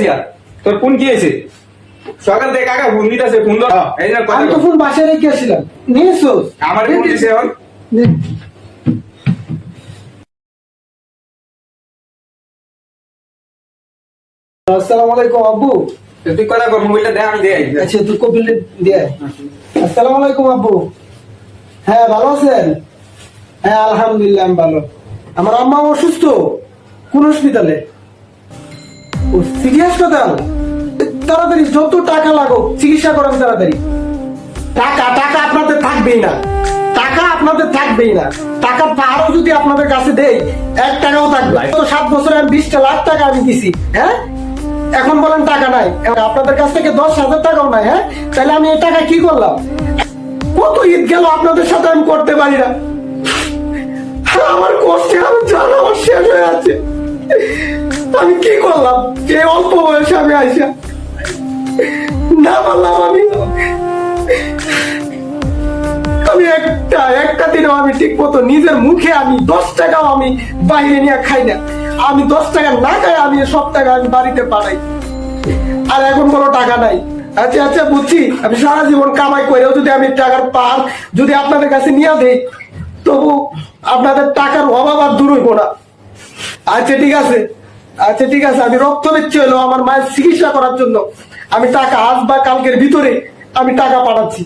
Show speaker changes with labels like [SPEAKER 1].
[SPEAKER 1] হয়েছে আর তোর ফোন কি হয়েছে সকাল থেকে কাকা ফোন দিতেছে ফোন ধর এই না
[SPEAKER 2] আমি তো ফোন বাসায় রেখে আসছিলাম নিয়েছো
[SPEAKER 1] আমার ফোন দিছে এখন
[SPEAKER 2] আসসালামু আলাইকুম আব্বু।
[SPEAKER 1] তুই কথা কর মোবাইলটা দে আমি দেই
[SPEAKER 2] আচ্ছা তুই কপিল দিয়ে আসসালামু আলাইকুম আব্বু। হ্যাঁ ভালো আছেন? হ্যাঁ আলহামদুলিল্লাহ আমি ভালো। আমার আম্মা অসুস্থ, কোন হসপিটালে? ও সিরিয়াস হাসপাতাল? তাড়াতাড়ি যত টাকা লাগুক চিকিৎসা করেন তাড়াতাড়ি। টাকা টাকা আপনাদের থাকবেই না, টাকা আপনাদের থাকবেই না। টাকা পাহাড়ও যদি আপনাদের কাছে দেই 1 টাকাও থাকবে না। তো 7 বছরে আমি 20 লাখ টাকা আমি দিছি, হ্যাঁ এখন বলেন টাকা নাই। আপনাদের কাছ থেকে 10,000 টাকাও নাই, হ্যাঁ তাহলে আমি এই টাকা কি করলাম? কত ঈদ গেল আপনাদের সাথে আমি করতে পারি না। আমার কষ্টে আমি জানা আমার শেষ হয়ে আছে। আমি কি করলাম এই অল্প বয়সে আমি আইসা না বললাম আমি একটা দিনও আমি ঠিক মতো নিজের মুখে আমি 10 টাকাও আমি বাইরে নিয়ে খাই না। আমি 10 টাকা না খাই আমি সব টাকা আমি বাড়িতে পাঠাই, আর এখন কোনো টাকা নাই। আচ্ছা আচ্ছা বুঝছি, আমি সারা জীবন কামাই করেও যদি আমি টাকার পার যদি আপনাদের কাছে নিয়ে দেই তবু আপনাদের টাকার অভাব আর দূর হইব না। আচ্ছা ঠিক আছে, আচ্ছা ঠিক আছে, আমি রক্ত বেচছি হলো আমার মায়ের চিকিৎসা করার জন্য আমি টাকা আজ বা কালকের ভিতরে আমি টাকা পাঠাচ্ছি।